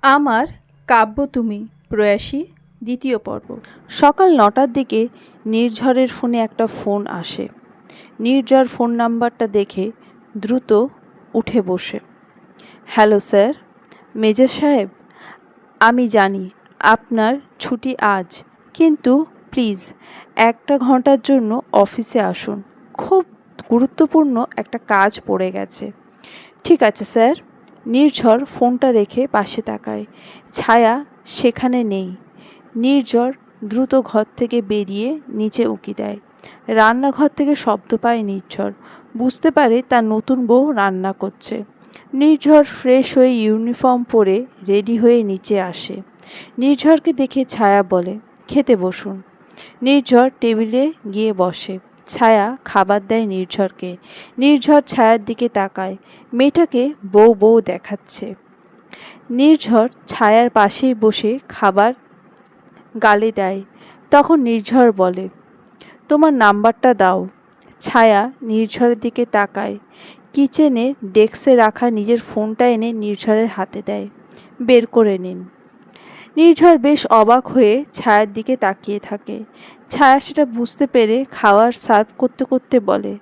আমার কাব্য তুমি প্রয়াসী দ্বিতীয় পর্ব। সকাল 9টার দিকে নির্ঝরের ফোনে একটা ফোন আসে। নির্ঝর ফোন নাম্বারটা দেখে দ্রুত উঠে বসে। Hello sir. মেজর সাহেব, আমি জানি আপনার ছুটি আজ, কিন্তু প্লিজ 1 ঘন্টার জন্য অফিসে আসুন। খুব গুরুত্বপূর্ণ একটা কাজ পড়ে গেছে। ঠিক আছে স্যার। নির্ঝর ফোনটা রেখে পাশে তাকায়। ছায়া সেখানে নেই। নির্ঝর দ্রুত ঘর থেকে বেরিয়ে নিচে উঁকি দেয়। রান্নাঘর থেকে শব্দ পায় নির্ঝর। বুঝতে পারে তার নতুন বউ রান্না করছে। নির্ঝর ফ্রেশ হয়ে ইউনিফর্ম পরে রেডি হয়ে নিচে আসে। নির্ঝরকে দেখে ছায়া বলে, খেতে বসুন। নির্ঝর টেবিলে গিয়ে বসে। ছায়া খাবার দেয় নির্ঝরকে। নির্ঝর ছায়ার দিকে তাকায়। মেয়েটাকে বউ বউ দেখাচ্ছে। নির্ঝর ছায়ার পাশেই বসে খাবার গালে দেয়। তখন নির্ঝর বলে, তোমার নাম্বারটা দাও। ছায়া নির্ঝরের দিকে তাকায়। কিচেনে ডেস্কে রাখা নিজের ফোনটা এনে নির্ঝরের হাতে দেয়। বের করে নিন। নির্ঝর বেশ অবাক হয়ে ছায়ার দিকে তাকিয়ে থাকে। ছায়া সেটা বুঝতে পেরে খাবার সার্ভ করতে করতে বলে,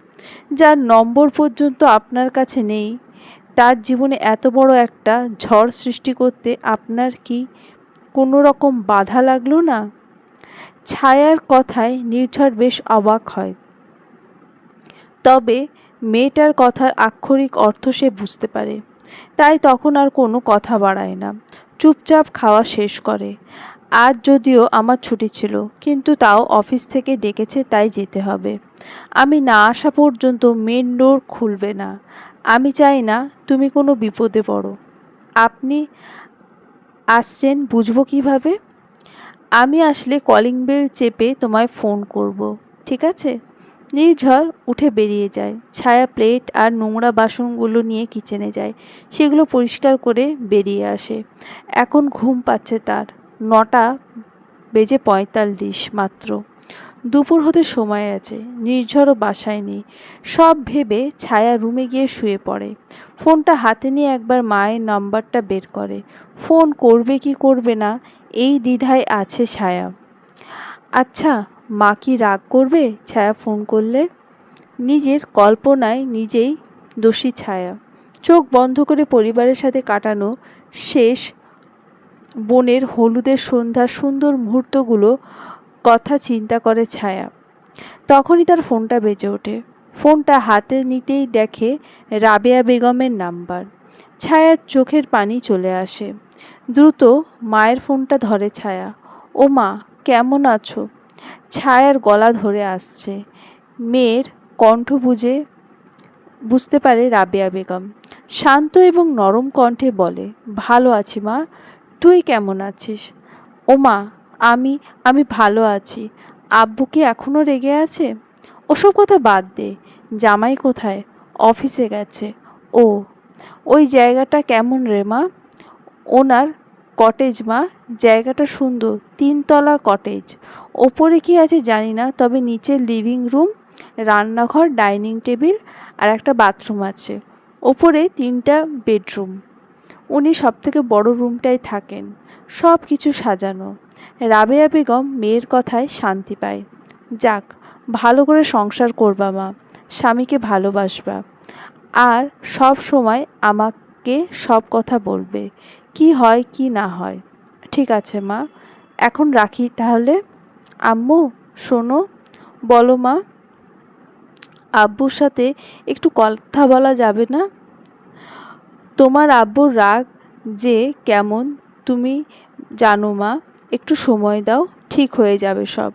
যার নম্বর পর্যন্ত আপনার কাছে নেই, তার জীবনে এত বড় একটা ঝড় সৃষ্টি করতে আপনার কি কোনো রকম বাধা লাগলো না? ছায়ার কথায় নির্ঝর বেশ অবাক হয়। তবে মেয়েটার কথার আক্ষরিক অর্থ সে বুঝতে পারে। তাই তখন আর কোনো কথা বাড়ায় না। চুপচাপ খাওয়া শেষ করে। আজ যদিও আমার ছুটি ছিল, কিন্তু তাও অফিস থেকে ডেকেছে, তাই যেতে হবে। আমি না আসা পর্যন্ত মেন ডোর খুলবে না। আমি চাই না তুমি কোনো বিপদে পড়ো। আপনি আসছেন বুঝবো কিভাবে? আমি আসলে কলিং বেল চেপে তোমায় ফোন করব, ঠিক আছে? নির্ঝর উঠে বেরিয়ে যায়। ছায়া প্লেট আর নোংরা বাসনগুলো নিয়ে কিচেনে যায়। সেগুলো পরিষ্কার করে বেরিয়ে আসে। এখন ঘুম পাচ্ছে তার। 9:45 মাত্র। দুপুর হতে সময় আছে। নির্ঝরও বাসায় নেই। সব ভেবে ছায়া রুমে গিয়ে শুয়ে পড়ে। ফোনটা হাতে নিয়ে একবার মায়ের নাম্বারটা বের করে। ফোন করবে কি করবে না এই দ্বিধায় আছে ছায়া। আচ্ছা, মা কি রাগ করবে ছায়া ফোন করলে? নিজের কল্পনায় নিজেই দোষী ছায়া। চোখ বন্ধ করে পরিবারের সাথে কাটানো শেষ বোনের হলুদের সন্ধ্যার সুন্দর মুহূর্তগুলো কথা চিন্তা করে ছায়া। তখনই তার ফোনটা বেজে ওঠে। ফোনটা হাতে নিতেই দেখে রাবেয়া বেগমের নাম্বার। ছায়ার চোখের পানি চলে আসে। দ্রুত মায়ের ফোনটা ধরে ছায়া। ও মা, কেমন আছো? ছায়ার গলা ধরে আসছে। মেয়ের কণ্ঠ বুঝতে পারে রাবেয়া বেগম। শান্ত এবং নরম কণ্ঠে বলে, ভালো আছি মা, তুই কেমন আছিস? ও মা, আমি আমি ভালো আছি। আব্বু কি এখনও রেগে আছে? ওসব কথা বাদ দে। জামাই কোথায়? অফিসে গেছে। ও, ওই জায়গাটা কেমন রে মা? ওনার কটেজ মা, জায়গাটা সুন্দর, 3 তলা কটেজ। ওপরে কি আছে জানি না, তবে নিচে লিভিং রুম, রান্নাঘর, ডাইনিং টেবিল আর একটা বাথরুম আছে। ওপরে 3টা বেডরুম। উনি সবথেকে বড় রুমটায় থাকেন। সব কিছু সাজানো। রাবেয়া বেগম মেয়ের কথায় শান্তি পায়। যাক, ভালো করে সংসার করবা মা, স্বামীকে ভালোবাসবা, আর সব সময় আমাকে সব কথা বলবে, কি হয় কি না হয়। ঠিক আছে মা, এখন রাখি তাহলে। আম্মু শোনো। বলো মা। আব্বুর সাথে একটু কথা বলা যাবে না? তোমার আব্বুর রাগ যে কেমন তুমি জানো মা, একটু সময় দাও, ঠিক হয়ে যাবে সব।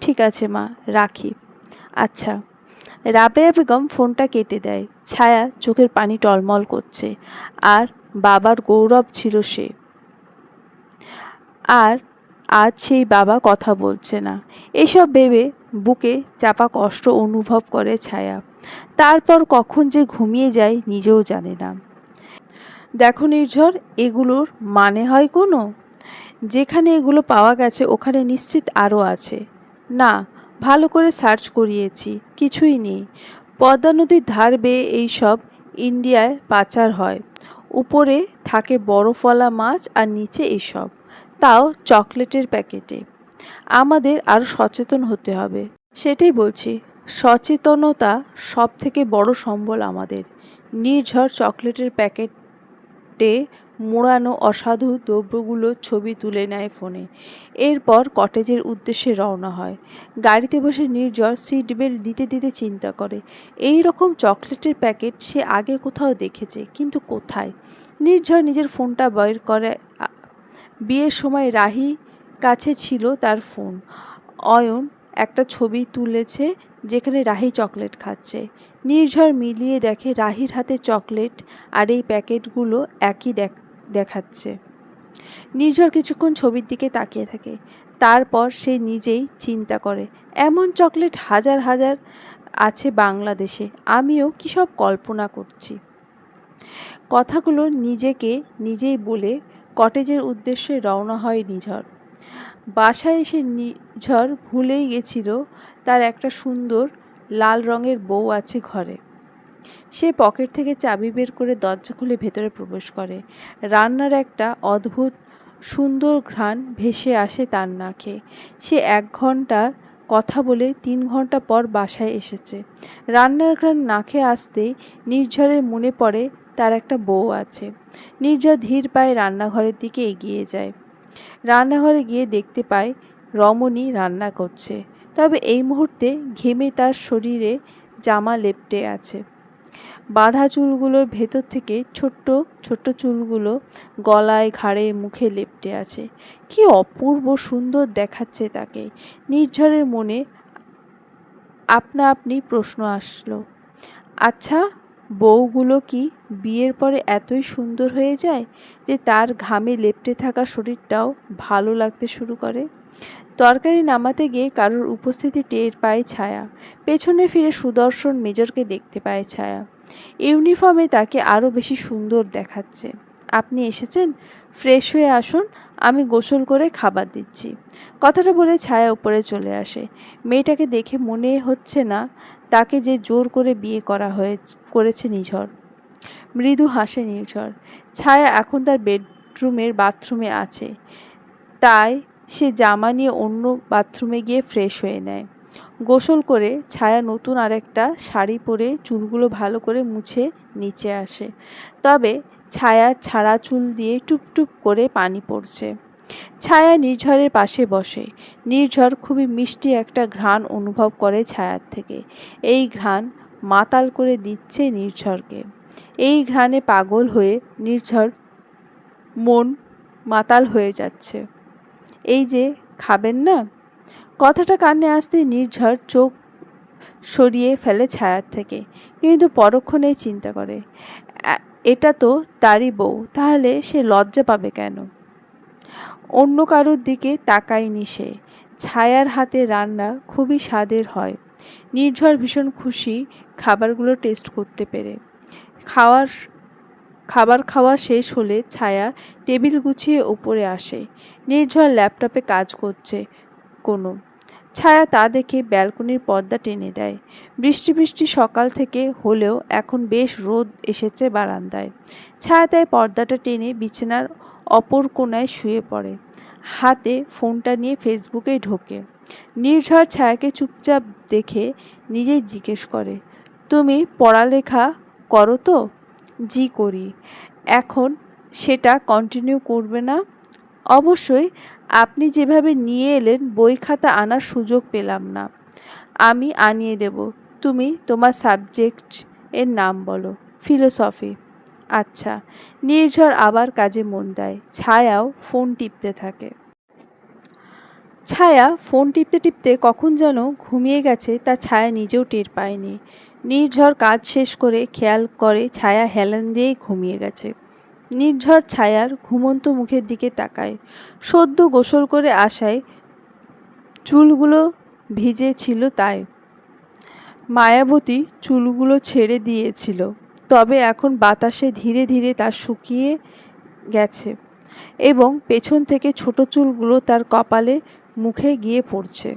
ঠিক আছে মা, রাখি। আচ্ছা। রাবেয়া বেগম ফোনটা কেটে দেয়। ছায়া চোখের পানি টলমল করছে। আর বাবার গৌরব ছিল সে। আর আজ সেই বাবা কথা বলছে না। এসব ভেবে বুকে চাপা কষ্ট অনুভব করে ছায়া। তারপর কখন যে ঘুমিয়ে যায় নিজেও জানে না। দেখো নির্ঝর, এগুলোর মানে হয় কোনো? যেখানে এগুলো পাওয়া গেছে ওখানে নিশ্চিত আরও আছে। না, ভালো করে সার্চ করিয়েছি, কিছুই নেই। পদ্মা নদীর ধার বেয়ে এইসব ইন্ডিয়ায় পাচার হয়। উপরে থাকে বরফওয়ালা মাছ আর নিচে এসব, তাও চকলেটের প্যাকেটে। আমাদের আরও সচেতন হতে হবে। সেটাই বলছি, সচেতনতা সব থেকে বড় সম্বল আমাদের। নির্ঝর চকলেটের প্যাকেটে মোড়ানো অসাধু দ্রব্যগুলোর ছবি তুলে নেয় ফোনে। এরপর কটেজের উদ্দেশ্যে রওনা হয়। গাড়িতে বসে নির্ঝর সিট বেল্ট দিতে দিতে চিন্তা করে, এই রকম চকলেটের প্যাকেট সে আগে কোথাও দেখেছে, কিন্তু কোথায়। নির্ঝর নিজের ফোনটা বের করে। বিয়ের সময় রাহি কাছে ছিল তার ফোন। অয়ন একটা ছবি তুলেছে যেখানে রাহি চকলেট খাচ্ছে। নির্ঝর মিলিয়ে দেখে রাহির হাতে চকলেট আর এই প্যাকেটগুলো একই দেখাচ্ছে। নির্ঝর কিছুক্ষণ ছবির দিকে তাকিয়ে থাকে। তারপর সে নিজেই চিন্তা করে, এমন চকলেট হাজার হাজার আছে বাংলাদেশে, আমিও কী সব কল্পনা করছি। কথাগুলো নিজেকে নিজেই বলে কটেজের উদ্দেশ্যে রওনা হয় নিঝর। বাসায় এসে নিঝর ভুলেই গেছিল তার একটা সুন্দর লাল রঙের বউ আছে ঘরে। সে পকেট থেকে চাবি বের করে দরজা খুলে ভেতরে প্রবেশ করে। রান্নার একটা অদ্ভুত সুন্দর ঘ্রাণ ভেসে আসে তার নাকে। সে 1 ঘন্টা কথা বলে 3 ঘন্টা পর বাসায় এসেছে। রান্নার ঘ্রাণ নাকে আসতেই নির্ঝরের মনে পড়ে তার একটা বউ আছে। নির্ঝর ধীর পায়ে রান্নাঘরের দিকে এগিয়ে যায়। রান্নাঘরে গিয়ে দেখতে পায় রমণী রান্না করছে, তবে এই মুহূর্তে ঘেমে তার শরীরে জামা লেপ্টে আছে। বাঁধা চুলগুলোর ভেতর থেকে ছোট্ট ছোট্ট চুলগুলো গলায়, ঘাড়ে, মুখে লেপ্টে আছে। কি অপূর্ব সুন্দর দেখাচ্ছে তাকে। নির্ঝরের মনে আপনা আপনি প্রশ্ন আসলো, আচ্ছা, বউগুলো কি বিয়ের পরে এতই সুন্দর হয়ে যায় যে তার ঘামে লেপ্টে থাকা শরীরটাও ভালো লাগতে শুরু করে? তরকারি নামাতে গিয়ে কারোর উপস্থিতি টের পায় ছায়া। পেছনে ফিরে সুদর্শন মেজরকে দেখতে পায় ছায়া। ইউনিফর্মে তাকে আরও বেশি সুন্দর দেখাচ্ছে। আপনি এসেছেন, ফ্রেশ হয়ে আসুন, আমি গোসল করে খাবার দিচ্ছি। কথাটা বলে ছায়া উপরে চলে আসে। মেয়েটাকে দেখে মনে হচ্ছে না তাকে যে জোর করে বিয়ে করেছে নিঝর। মৃদু হাসে নির্ঝর। ছায়া এখন তার বেডরুমের বাথরুমে আছে, তাই সে জামা নিয়ে অন্য বাথরুমে গিয়ে ফ্রেশ হয়ে নেয়। গোসল করে ছায়া নতুন আরেকটা শাড়ি পরে চুলগুলো ভালো করে মুছে নিচে আসে। তবে ছায়ার ছাড়া চুল দিয়ে টুপটুপ করে পানি পড়ছে। ছায়া নির্ঝরের পাশে বসে। নির্ঝর খুবই মিষ্টি একটা ঘ্রাণ অনুভব করে ছায়ার থেকে। এই ঘ্রাণ মাতাল করে দিচ্ছে নির্ঝরকে। এই ঘ্রাণে পাগল হয়ে নির্ঝর মন মাতাল হয়ে যাচ্ছে। এই যে খাবেন না? কথাটা কানে আসতে নির্ঝর চোখ সরিয়ে ফেলে ছায়ার থেকে, কিন্তু পরক্ষণেই চিন্তা করে, এটা তো তারই বউ, তাহলে সে লজ্জা পাবে কেন? অন্য কারোর দিকে তাকায়নি সে। ছায়ার হাতে রান্না খুবই স্বাদের হয়। নির্ঝর ভীষণ খুশি খাবারগুলো টেস্ট করতে পেরে। খাবার খাওয়া শেষ হলে ছায়া টেবিল গুছিয়ে উপরে আসে। নির্ঝর ল্যাপটপে কাজ করছে কোনো। ছায়া তা দেখে ব্যালকনির পর্দা টেনে দেয়। বৃষ্টি বৃষ্টি সকাল থেকে হলেও এখন বেশ রোদ এসেছে বারান্দায়। ছায়া তাই পর্দাটা টেনে বিছানার অপর কোণায় শুয়ে পড়ে। হাতে ফোনটা নিয়ে ফেসবুকে ঢোকে। নির্ঝর ছায়াকে চুপচাপ দেখে নিজেই জিজ্ঞেস করে, তুমি পড়ালেখা করো তো? জি করি। এখন সেটা কন্টিনিউ করবে না? অবশ্যই। আপনি যেভাবে নিয়ে এলেন বই খাতা আনার সুযোগ পেলাম না। আমি আনিয়ে দেব। তুমি তোমার সাবজেক্ট এর নাম বলো। ফিলোসফি। আচ্ছা। নির্ঝর আবার কাজে মন দেয়। ছায়াও ফোন টিপতে থাকে। ছায়া ফোন টিপতে টিপতে কখন যেন ঘুমিয়ে গেছে তা ছায়া নিজেও টের পায়নি। নির্ঝর কাজ শেষ করে খেয়াল করে ছায়া হেলান দিয়েই ঘুমিয়ে গেছে। নির্ঝর ছায়ার ঘুমন্ত মুখের দিকে তাকায়। সদ্য গোসল করে আসায় চুলগুলো ভিজে ছিল তাই। মায়াবতী চুলগুলো ছেড়ে দিয়েছিল, তবে এখন বাতাসে ধীরে ধীরে তা শুকিয়ে গেছে এবং পেছন থেকে ছোট চুলগুলো তার কপালে মুখে গিয়ে পড়ছে।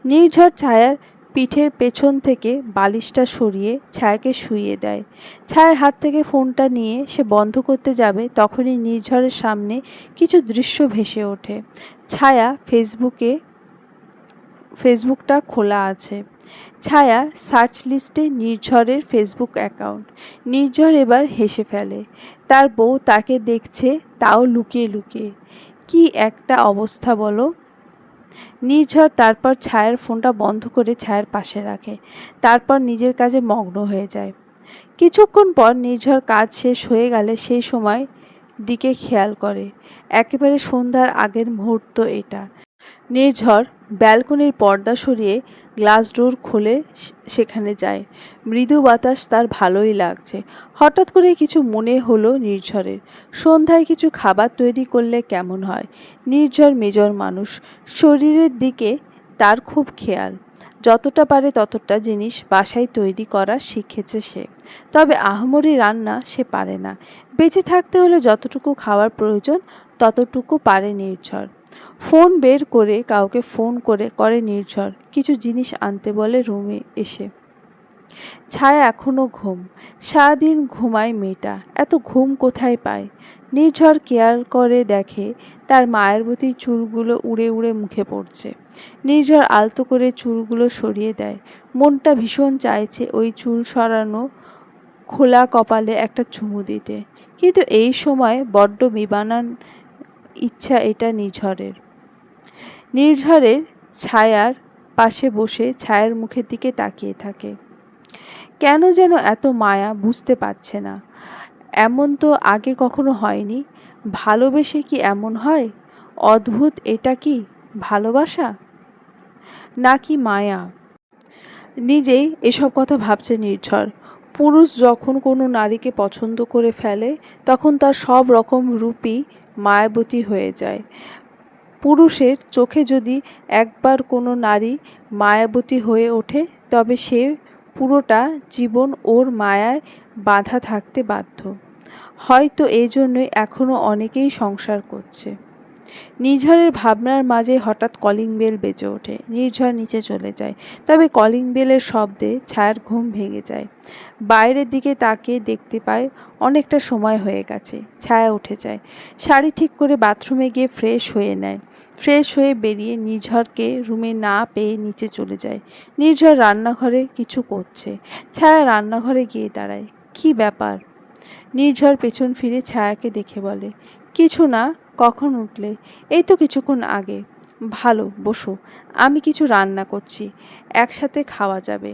নির্ঝর ছায়ার পিঠের পেছন থেকে বালিশটা সরিয়ে ছায়াকে শুইয়ে দেয়। ছায়ার হাত থেকে ফোনটা নিয়ে সে বন্ধ করতে যাবে, তখনই নির্ঝরের সামনে কিছু দৃশ্য ভেসে ওঠে। ছায়া ফেসবুকটা খোলা আছে। ছায়া সার্চ লিস্টে নির্ঝরের ফেসবুক অ্যাকাউন্ট। নির্ঝর এবার হেসে ফেলে। তার বউ তাকে দেখছে, তাও লুকিয়ে লুকিয়ে। কি একটা অবস্থা বলো। নির্ঝর তারপর ছায়ার ফোনটা বন্ধ করে ছায়ার পাশে রাখে। তারপর নিজের কাজে মগ্ন হয়ে যায়। কিছুক্ষণ পর নির্ঝর কাজ শেষ হয়ে গেলে সেই সময় দিকে খেয়াল করে। একেবারে সন্ধ্যার আগের মুহূর্ত এটা। নির্ঝর ব্যালকনির পর্দা সরিয়ে গ্লাস ডোর খুলে সেখানে যায়। মৃদু বাতাস তার ভালোই লাগছে। হঠাৎ করে কিছু মনে হলো নির্ঝরের। সন্ধ্যায় কিছু খাবার তৈরি করলে কেমন হয়। নির্ঝর মেজর মানুষ, শরীরের দিকে তার খুব খেয়াল। যতটা পারে ততটা জিনিস বাসায় তৈরি করা শিখেছে সে। তবে আহামরি রান্না সে পারে না। বেঁচে থাকতে হলে যতটুকু খাওয়ার প্রয়োজন ততটুকু পারে নির্ঝর। ফোন বের করে কাউকে ফোন করে নির্ঝর কিছু জিনিস আনতে বলে রুমে এসে। ছায়া এখনো ঘুম। সারাদিন ঘুমায় মেয়েটা, এত ঘুম কোথায় পায়। নির্ঝর খেয়াল করে দেখে তার মায়াবতী চুলগুলো উড়ে উড়ে মুখে পড়ছে। নির্ঝর আলতো করে চুলগুলো সরিয়ে দেয়। মনটা ভীষণ চাইছে ওই চুল সরানো খোলা কপালে একটা চুমু দিতে, কিন্তু এই সময় বড্ড বিমানান ইচ্ছা এটা নির্ঝরের ছায়ার পাশে বসে ছায়ার মুখের দিকে তাকিয়ে থাকে। কেন যেন এত মায়া বুঝতে পারছে না। এমন তো আগে কখনো হয়নি। ভালোবেসে কি এমন হয়? অদ্ভুত, এটা কি ভালোবাসা নাকি মায়া? নিজেই এসব কথা ভাবছে নির্ঝর। পুরুষ যখন কোনো নারীকে পছন্দ করে ফেলে তখন তার সব রকম রূপই মায়াবতী হয়ে যায়। পুরুষের চোখে যদি একবার কোনো নারী মায়াবতী হয়ে ওঠে তবে সে পুরোটা জীবন ওর মায়ায় বাঁধা থাকতে বাধ্য। হয়তো এই জন্যই এখনও অনেকেই সংসার করছে। নির্ঝরের ভাবনার মাঝে হঠাৎ কলিং বেল বেজে ওঠে। নির্ঝর নিচে চলে যায়। তবে কলিং বেলের শব্দে ছায়ার ঘুম ভেঙে যায়। বাইরের দিকে তাকিয়ে দেখতে পায় অনেকটা সময় হয়ে গেছে। ছায়া উঠে যায়। শাড়ি ঠিক করে বাথরুমে গিয়ে ফ্রেশ হয়ে নেয়। ফ্রেশ হয়ে বেরিয়ে নির্ঝরকে রুমে না পেয়ে নিচে চলে যায়। নির্ঝর রান্নাঘরে কিছু করছে। ছায়া রান্নাঘরে গিয়ে দাঁড়ায়। কি ব্যাপার? নির্ঝর পেছন ফিরে ছায়াকে দেখে বলে, কিছু না। কখন উঠলে? এই তো কিছুক্ষণ আগে। ভালো, বসো, আমি কিছু রান্না করছি, একসাথে খাওয়া যাবে।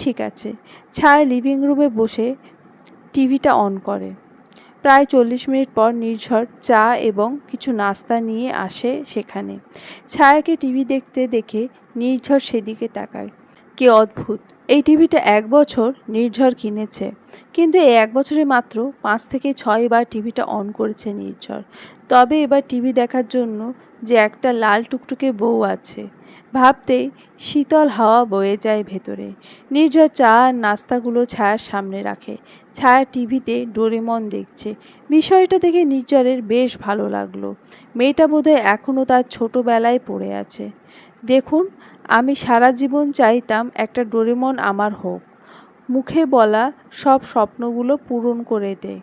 ঠিক আছে। ছায়া লিভিং রুমে বসে টিভিটা অন করে। প্রায় 40 মিনিট পর নির্ঝর চা এবং কিছু নাস্তা নিয়ে আসে সেখানে। ছায়াকে টিভি দেখতে দেখে নির্ঝর সেদিকে তাকায়। কি অদ্ভুত, এই টিভিটা 1 বছর নির্ঝর কিনেছে, কিন্তু এই 1 বছরে মাত্র 5 থেকে 6 বার টিভিটা অন করেছে নির্ঝর। তবে এবার টিভি দেখার জন্য যে একটা লাল টুকটুকে বউ আছে, ভাবতেই শীতল হাওয়া বয়ে যায় ভেতরে। নির্ঝর চা আর নাস্তাগুলো ছায়ার সামনে রাখে। ছায়া টিভিতে ডোরেমন দেখছে। বিষয়টা দেখে নির্ঝরের বেশ ভালো লাগলো। মেয়েটা বোধহয় এখনও তার ছোটবেলায় পড়ে আছে। দেখুন, আমি সারা জীবন চাইতাম একটা ডোরেমন আমার হোক। মুখে বলা সব স্বপ্নগুলো পূরণ করে দেয়।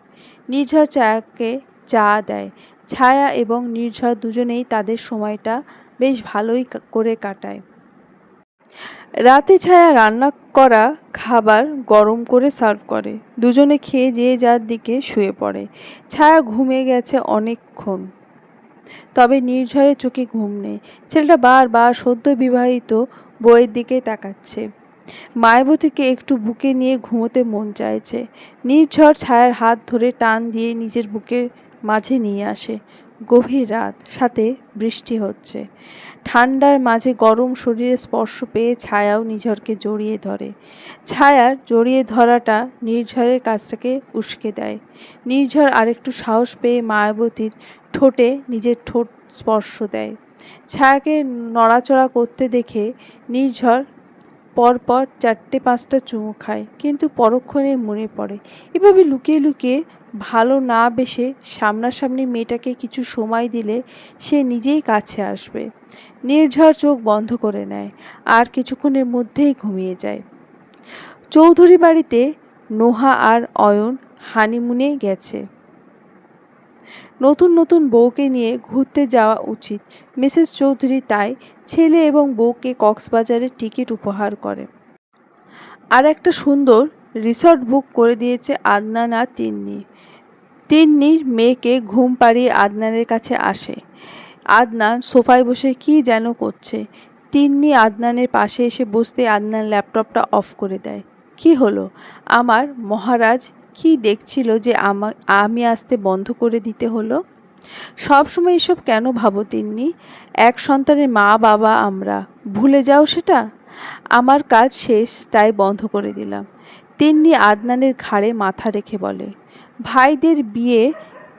নির্ঝর ছায়াকে চা দেয়। ছায়া এবং নির্ঝর দুজনেই তাদের সময়টা বেশ ভালোই করে কাটায়। রাতে ছায়া রান্না করা খাবার গরম করে সার্ভ করে। দুজনে খেয়ে যে যার দিকে শুয়ে পড়ে। ছায়া ঘুমিয়ে গেছে অনেকক্ষণ। তবে নির্ঝরের চোখে ঘুম নেই। ছেলেটা বারবার সদ্য বিবাহিত বউয়ের দিকে তাকাচ্ছে। মায়াবতীকে একটু বুকে নিয়ে ঘুমোতে মন চাইছে। নির্ঝর ছায়ার হাত ধরে টান দিয়ে নিজের বুকের মাঝে নিয়ে আসে। গভীর রাত, সাথে বৃষ্টি হচ্ছে। ঠান্ডার মাঝে গরম শরীরে স্পর্শ পেয়ে ছায়াও নির্ঝরকে জড়িয়ে ধরে। ছায়ার জড়িয়ে ধরাটা নির্ঝরের কাজটাকে উস্কে দেয়। নির্ঝর আরেকটু সাহস পেয়ে মায়াবতীর ঠোঁটে নিজের ঠোঁট স্পর্শ দেয়। ছায়াকে নড়াচড়া করতে দেখে নির্ঝর পরপর 4-5টা চুমু খায়, কিন্তু পরক্ষণে মনে পড়ে এভাবে লুকিয়ে লুকিয়ে ভালো না বেসে সামনাসামনি মেয়েটাকে কিছু সময় দিলে সে নিজেই কাছে আসবে। নির্ঝর চোখ বন্ধ করে নেয় আর কিছুক্ষণের মধ্যেই ঘুমিয়ে যায়। চৌধুরী বাড়িতে নোহা আর অয়ন হানিমুনে গেছে। নতুন নতুন বউকে নিয়ে ঘুরতে যাওয়া উচিত মিসেস চৌধুরী তাই ছেলে এবং বউকে কক্সবাজারের টিকিট উপহার করে। আর একটা সুন্দর রিসর্ট বুক করে দিয়েছে আদনান আর তিন্নি। তিন্নির মেয়েকে ঘুম পাড়িয়ে আদনানের কাছে আসে। আদনান সোফায় বসে কি যেন করছে। তিন্নি আদনানের পাশে এসে বসতে আদনান ল্যাপটপটা অফ করে দেয়। কি হলো আমার মহারাজ, কি দেখছিল যে আমি আসতে বন্ধ করে দিতে হলো? সবসময় এসব কেন ভাবো তিন্নি? এক সন্তানের মা বাবা আমরা, ভুলে যাও সেটা? আমার কাজ শেষ তাই বন্ধ করে দিলাম। তিন্নি আদনানের ঘাড়ে মাথা রেখে বলে, ভাইদের বিয়ে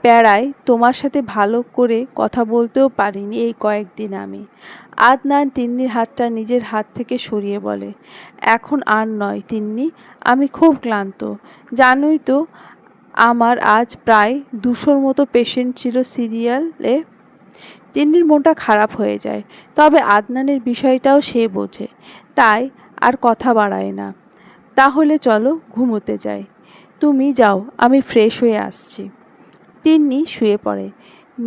প্যারায় তোমার সাথে ভালো করে কথা বলতেও পারিনি এই কয়েকদিন আমি। আদনান তিন্নির হাতটা নিজের হাত থেকে সরিয়ে বলে, এখন আর নয় তিন্নি, আমি খুব ক্লান্ত। জানোই তো আমার আজ প্রায় 200-র মতো পেশেন্ট ছিল সিরিয়ালে। তিন্নির মনটা খারাপ হয়ে যায়, তবে আদনানের বিষয়টাও সে বোঝে, তাই আর কথা বাড়ায় না। তাহলে চলো ঘুমোতে যাই। তুমি যাও, আমি ফ্রেশ হয়ে আসছি। তিন্নি শুয়ে পড়ে।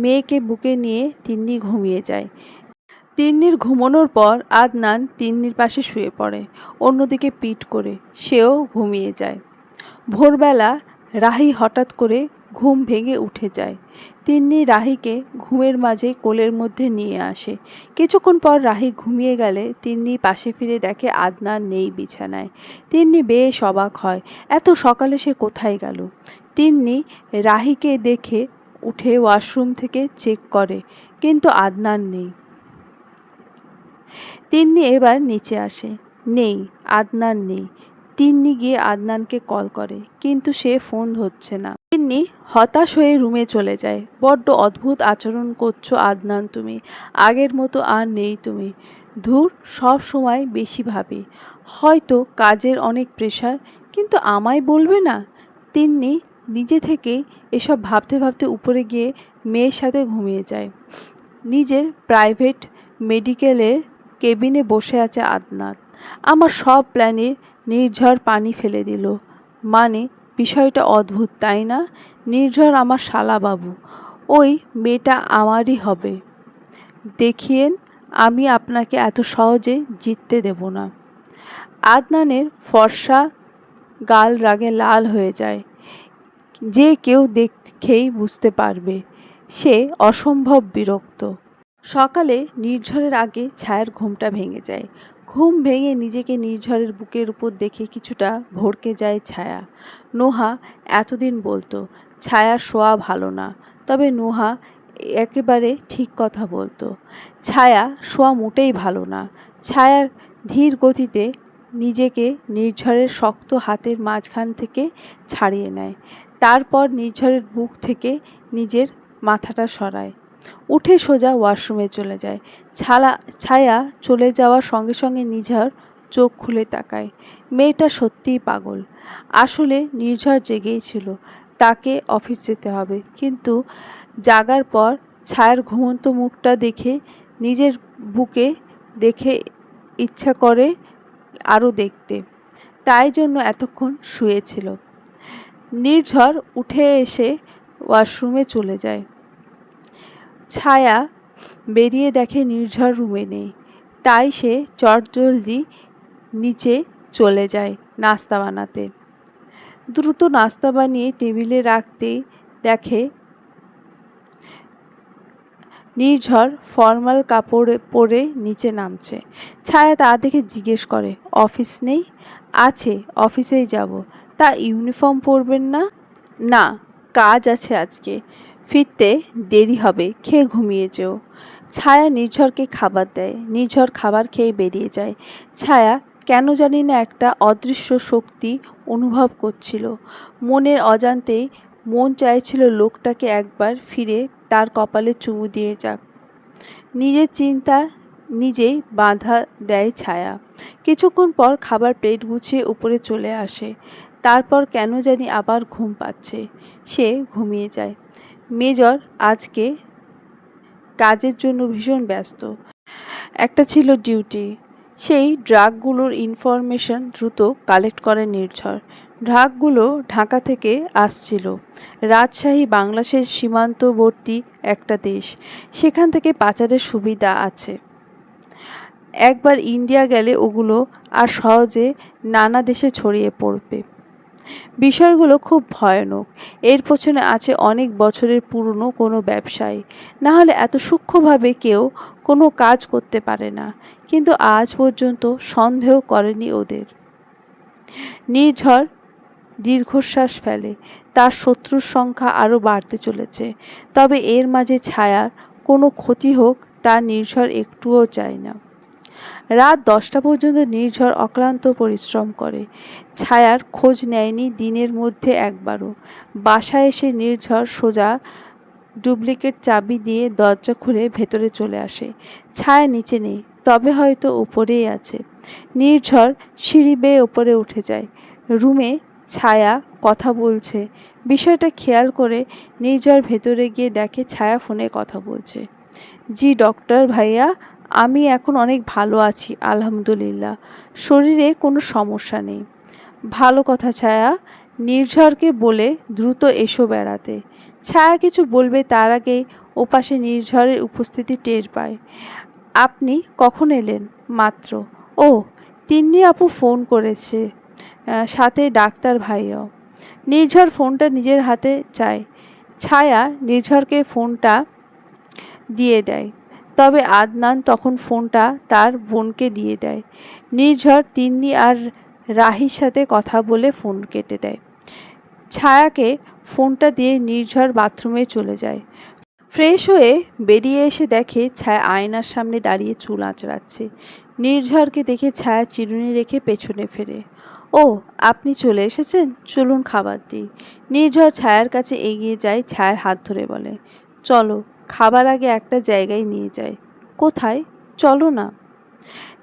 মেয়েকে বুকে নিয়ে তিন্নি ঘুমিয়ে যায়। তিন্নির ঘুমানোর পর আদনান তিন্নির পাশে শুয়ে পড়ে, অন্যদিকে পিঠ করে সেও ঘুমিয়ে যায়। ভোরবেলা রাহি হঠাৎ করে ঘুম ভেঙে উঠে যায়। তিন্নি রাহিকে ঘুমের মাঝে কোলের মধ্যে নিয়ে আসে। কিছুক্ষণ পর রাহি ঘুমিয়ে গেলে তিন্নি পাশে ফিরে দেখে আদনান নেই বিছানায়। তিন্নি বেশ অবাক হয়, এত সকালে সে কোথায় গেল? তিন্নি রাহিকে দেখে উঠে ওয়াশরুম থেকে চেক করে, কিন্তু আদনান নেই। তিন্নি এবার নিচে আসে, নেই, আদনান নেই। তিন্নি গিয়ে আদনানকে কল করে, কিন্তু সে ফোন ধরছে না। তিন্নি হতাশ হয়ে রুমে চলে যায়। বড্ড অদ্ভুত আচরণ করছো আদনান তুমি, আগের মতো আর নেই তুমি। ধুর, সব সময় বেশি ভাবি, হয়তো কাজের অনেক প্রেশার, কিন্তু আমায় বলবে না? তিন্নি নিজে থেকেই এসব ভাবতে ভাবতে উপরে গিয়ে মেয়ের সাথে ঘুমিয়ে যায়। নিজের প্রাইভেট মেডিকেলের কেবিনে বসে আছে আদনান। আমার সব প্ল্যানে নির্ঝর পানি ফেলে দিল। মানে বিষয়টা অদ্ভুত তাই না? নির্ঝর আমার শালাবাবু, ওই মেয়েটা আমারই হবে। দেখিয়েন, আমি আপনাকে এত সহজে জিততে দেব না। আদনানের ফর্সা গাল রাগে লাল হয়ে যায়। যে কেউ দেখেই বুঝতে পারবে সে অসম্ভব বিরক্ত। সকালে নির্ঝরের আগে ছায়ার ঘুমটা ভেঙে যায়। ঘুম ভেঙে নিজেকে নির্ঝরের বুকের উপর দেখে কিছুটা ভড়কে যায় ছায়া। নোহা এতদিন বলতো ছায়ার শোয়া ভালো না, তবে নোহা একেবারে ঠিক কথা বলতো। ছায়া শোয়া মোটেই ভালো না। ছায়ার ধীর গতিতে নিজেকে নির্ঝরের শক্ত হাতের মাঝখান থেকে ছাড়িয়ে নেয়। তারপর নির্ঝরের বুক থেকে নিজের মাথাটা সরায়, উঠে সোজা ওয়াশরুমে চলে যায়। ছায়া চলে যাওয়ার সঙ্গে সঙ্গে নির্ঝর চোখ খুলে তাকায়। মেয়েটা সত্যিই পাগল। আসলে নির্ঝর জেগেই ছিল, তাকে অফিস যেতে হবে, কিন্তু জাগার পর ছায়ার ঘুমন্ত মুখটা দেখে নিজের বুকে দেখে ইচ্ছা করে আরও দেখতে, তাই জন্য এতক্ষণ শুয়েছিল। নির্ঝর উঠে এসে ওয়াশরুমে চলে যায়। ছায়া বেরিয়ে দেখে নির্ঝর রুমে নেই, তাই সে চটজলদি নিচে চলে যায় নাস্তা বানাতে। দ্রুত নাস্তা বানিয়ে টেবিলে রাখতেই দেখে নির্ঝর ফর্মাল কাপড় পরে নিচে নামছে। ছায়া তা দেখে জিজ্ঞেস করে, অফিস নেই? আছে, অফিসেই যাব। তা ইউনিফর্ম পরবেন না? না, কাজ আছে আজকে, ফিরতে দেরি হবে, খেয়ে ঘুমিয়ে যেও। ছায়া নির্ঝরকে খাবার দেয়। নির্ঝর খাবার খেয়ে বেরিয়ে যায়। ছায়া কেন জানি না একটা অদৃশ্য শক্তি অনুভব করছিল। মনের অজান্তেই মন চাইছিল লোকটাকে একবার ফিরে তার কপালে চুমু দিয়ে যাক। নিজের চিন্তা নিজেই বাধা দেয় ছায়া। কিছুক্ষণ পর খাবার প্লেট গুছিয়ে উপরে চলে আসে। তারপর কেন জানি আবার ঘুম পাচ্ছে। সে ঘুমিয়ে যায়। মেজর আজকে কাজের জন্য ভীষণ ব্যস্ত। একটা ছিল ডিউটি। সেই ড্রাগগুলোর ইনফরমেশন দ্রুত কালেক্ট করে নির্ঝর। ড্রাগগুলো ঢাকা থেকে আসছিল। রাজশাহী বাংলাদেশের সীমান্তবর্তী একটা দেশ। সেখান থেকে পাচারের সুবিধা আছে। একবার ইন্ডিয়া গেলে ওগুলো আর সহজে নানা দেশে ছড়িয়ে পড়বে। বিষয়গুলো খুব ভয়ানক। এর পেছনে আছে অনেক বছরের পুরনো কোনো ব্যবসায়ী। না হলে এত সূক্ষ্মভাবে কেউ কোনো কাজ করতে পারে না। কিন্তু আজ পর্যন্ত সন্দেহ করেনি ওদের। নির্ঝর দীর্ঘশ্বাস ফেলে। তার শত্রুর সংখ্যা আরও বাড়তে চলেছে। তবে এর মাঝে ছায়ার কোনো ক্ষতি হোক তা নির্ঝর একটুও চায় না। রাত 10টা পর্যন্ত নির্ঝর অক্লান্ত পরিশ্রম করে। ছায়ার খোঁজ নেয়নি দিনের মধ্যে একবারও। বাসায় এসে নির্ঝর সোজা ডুপ্লিকেট চাবি দিয়ে দরজা খুলে ভেতরে চলে আসে। ছায়া নিচে নেই, তবে হয়তো উপরেই আছে। নির্ঝর সিঁড়ি বেয়ে ওপরে উঠে যায়। রুমে ছায়া কথা বলছে। বিষয়টা খেয়াল করে নির্ঝর ভেতরে গিয়ে দেখে ছায়া ফোনে কথা বলছে। জি ডক্টর ভাইয়া, আমি এখন অনেক ভালো আছি আলহামদুলিল্লাহ। শরীরে কোনো সমস্যা নেই। ভালো কথা ছায়া। নির্ঝরকে বলে দ্রুত এসো বেড়াতে। ছায়া কিছু বলবে তার আগেই ওপাশে নির্ঝরের উপস্থিতি টের পায়। আপনি কখন এলেন? মাত্র। ও, তিন্নি আপু ফোন করেছে, সাথে ডাক্তার ভাইয়াও। নির্ঝর ফোনটা নিজের হাতে চায়। ছায়া নির্ঝরকে ফোনটা দিয়ে দেয়। তবে আদনান তখন ফোনটা তার বোনকে দিয়ে দেয়। নির্ঝর তিন্নি আর রাহির সাথে কথা বলে ফোন কেটে দেয়। ছায়াকে ফোনটা দিয়ে নির্ঝর বাথরুমে চলে যায়। ফ্রেশ হয়ে বেরিয়ে এসে দেখে ছায়া আয়নার সামনে দাঁড়িয়ে চুল আঁচড়াচ্ছে। নির্ঝরকে দেখে ছায়া চিরুনি রেখে পেছনে ফেরে। ও, আপনি চলে এসেছেন, চলুন খাবার দিই। নির্ঝর ছায়ার কাছে এগিয়ে যায়, ছায়ার হাত ধরে বলে, চলো, খাবার আগে একটা জায়গায় নিয়ে যাই। কোথায়? চলো না।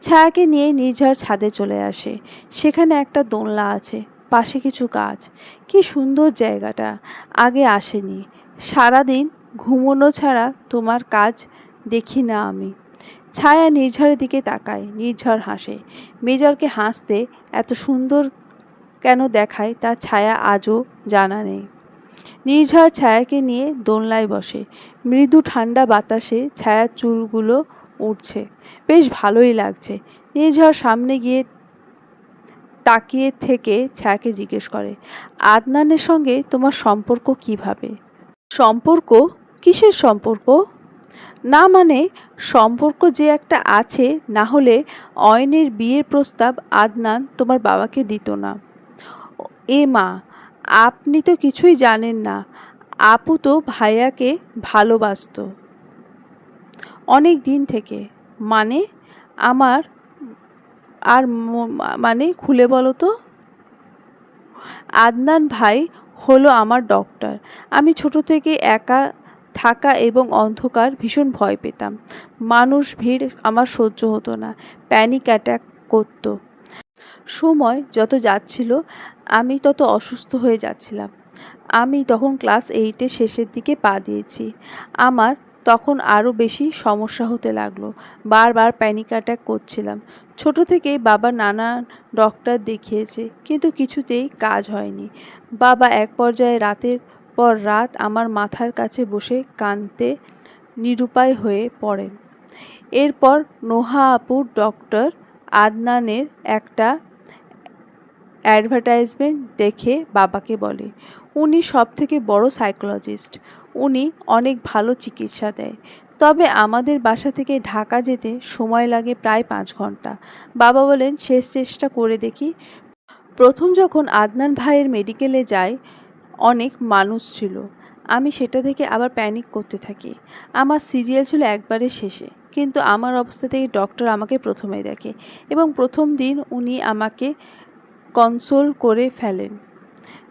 ছায়াকে নিয়ে নির্ঝর ছাদে চলে আসে। সেখানে একটা দোলনা আছে, পাশে কিছু গাছ। কি সুন্দর জায়গাটা, আগে আসেনি। সারাদিন ঘুমোনো ছাড়া তোমার কাজ দেখি না আমি। ছায়া নির্ঝরের দিকে তাকায়। নির্ঝর হাসে। মেজরকে হাসতে এত সুন্দর কেন দেখায় তা ছায়া আজও জানা নেই। নির্ঝর ছায়াকে নিয়ে দোলনায় বসে। মৃদু ঠান্ডা বাতাসে ছায়ার চুলগুলো উঠছে। বেশ ভালোই লাগছে। নির্ঝর সামনে গিয়ে তাকিয়ে থেকে ছায়াকে জিজ্ঞেস করে, আদনানের সঙ্গে তোমার সম্পর্ক কিভাবে? সম্পর্ক? কিসের সম্পর্ক? না মানে, সম্পর্ক যে একটা আছে, না হলে অয়নের বিয়ের প্রস্তাব আদনান তোমার বাবাকে দিত না। এ মা, আপনি তো কিছুই জানেন না। আপু তো ভাইয়াকে ভালোবাসতো অনেক দিন থেকে। মানে? আমার আর মানে খুলে বলো তো। আদনান ভাই হলো আমার ডক্টর। আমি ছোট থেকে একা থাকা এবং অন্ধকার ভীষণ ভয় পেতাম। মানুষ ভিড় আমার সহ্য হতো না, প্যানিক অ্যাটাক করতো। সময় যত যাচ্ছিল আমি তত অসুস্থ হয়ে যাচ্ছিলাম। আমি তখন ক্লাস 8-এর শেষের দিকে পা দিয়েছি। আমার তখন আরও বেশি সমস্যা হতে লাগলো। বারবার প্যানিক অ্যাটাক করছিলাম। ছোট থেকেই বাবা নানা ডক্টর দেখিয়েছে, কিন্তু কিছুতেই কাজ হয়নি। বাবা এক পর্যায়ে রাতের পর রাত আমার মাথার কাছে বসে কাঁদতে নিরুপায় হয়ে পড়েন। এরপর নোহা আপুর ডক্টর আদনানের একটা অ্যাডভার্টাইজমেন্ট দেখে বাবাকে বলে, উনি সবথেকে বড় সাইকোলজিস্ট, উনি অনেক ভালো চিকিৎসা দেয়। তবে আমাদের বাসা থেকে ঢাকা যেতে সময় লাগে প্রায় 5 ঘন্টা। বাবা বলেন শেষ চেষ্টা করে দেখি। প্রথম যখন আদনান ভাইয়ের মেডিকেলে যাই, অনেক মানুষ ছিল। আমি সেটা থেকে আবার প্যানিক করতে থাকি। আমার সিরিয়াল ছিল একবারে শেষে, কিন্তু আমার অবস্থা থেকে ডক্টর আমাকে প্রথমে দেখে এবং প্রথম দিন উনি আমাকে কনসোল করে ফেলেন।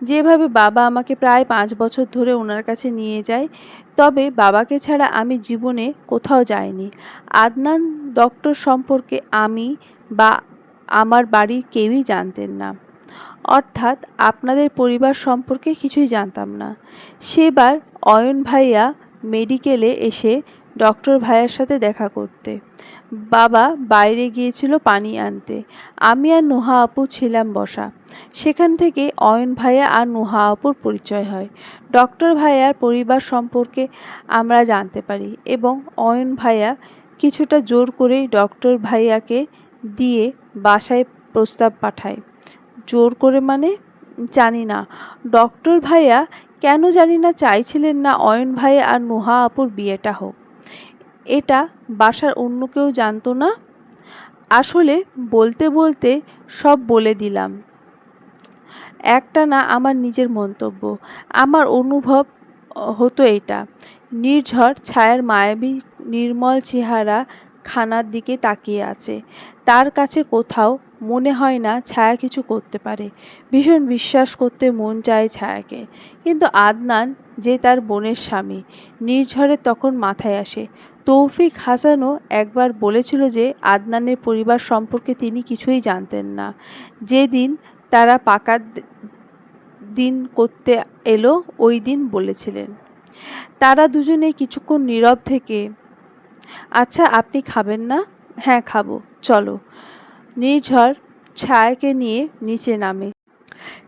যেভাবে বাবা আমাকে প্রায় 5 বছর ধরে ওনার কাছে নিয়ে যায়। তবে বাবাকে ছাড়া আমি জীবনে কোথাও যাইনি। আদনান ডক্টর সম্পর্কে আমি বা আমার বাড়ির কেউই জানতেন না। অর্থাৎ আপনাদের পরিবার সম্পর্কে কিছুই জানতাম না। সেবার অয়ন ভাইয়া মেডিকেলে এসে ডক্টর ভাইয়ার সাথে দেখা করতে। বাবা বাইরে গিয়েছিল পানি আনতে। আমি আর নুহা আপু ছিলাম বসা। সেখান থেকে অয়ন ভাইয়া আর নুহা আপুর পরিচয় হয়। ডক্টর ভাইয়ার পরিবার সম্পর্কে আমরা জানতে পারি এবং অয়ন ভাইয়া কিছুটা জোর করেই ডক্টর ভাইয়াকে দিয়ে বাসায় প্রস্তাব পাঠায়। জোর করে মানে জানি না। ডক্টর ভাইয়া কেন জানি না চাইছিলেন না অয়ন ভাইয়া আর নুহা আপুর বিয়েটা হোক। এটা বাসার অন্য কেউ জানতো না। আসলে বলতে বলতে সব বলে দিলাম। একটা না আমার নিজের মন্তব্য। আমার অনুভব হতো এটা। নির্ঝর ছায়ার মায়াবী নির্মল চেহারা খানার দিকে তাকিয়ে আছে। তার কাছে কোথাও মনে হয় না ছায়া কিছু করতে পারে। ভীষণ বিশ্বাস করতে মন চায় ছায়াকে। কিন্তু আদনান যে তার বোনের স্বামী, নির্ঝরের তখন মাথায় আসে। তৌফিক হাসানও একবার বলেছিল যে আদনানের পরিবার সম্পর্কে তিনি কিছুই জানতেন না। যেদিন তারা পাকা দিন করতে এলো ওই দিন বলেছিলেন। তারা দুজনেই কিছুক্ষণ নীরব থেকে, আচ্ছা আপনি খাবেন না? হ্যাঁ খাবো, চলো। নির্ঝর ছায়াকে নিয়ে নিচে নামে।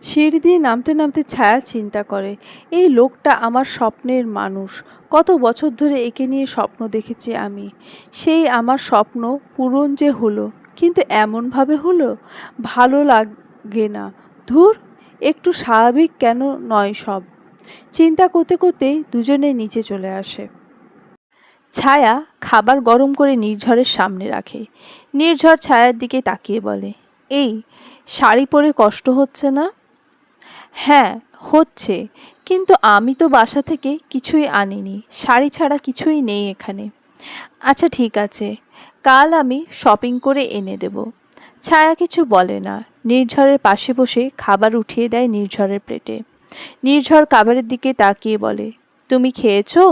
সিঁড়ি দিয়ে নামতে নামতে ছায়া চিন্তা করে, এই লোকটা আমার স্বপ্নের মানুষ। কত বছর ধরে একে নিয়ে স্বপ্ন দেখেছি আমি। সেই আমার স্বপ্ন পূরণ যে হলো, কিন্তু এমনভাবে হলো, ভালো লাগে না। ধুর, একটু স্বাভাবিক কেন নয় সব। চিন্তা করতে করতেই দুজনে নিচে চলে আসে। ছায়া খাবার গরম করে নির্ঝরের সামনে রাখে। নির্ঝর ছায়ার দিকে তাকিয়ে বলে, এই শাড়ি পরে কষ্ট হচ্ছে না? হ্যাঁ হচ্ছে, কিন্তু আমি তো বাসা থেকে কিছুই আনিনি। শাড়ি ছাড়া কিছুই নেই এখানে। আচ্ছা ঠিক আছে, কাল আমি শপিং করে এনে দেব। ছায়া কিছু বলে না। নির্ঝরের পাশে বসে খাবার উঠিয়ে দেয় নির্ঝরের প্লেটে। নির্ঝর খাবারের দিকে তাকিয়ে বলে, তুমি খেয়েছো?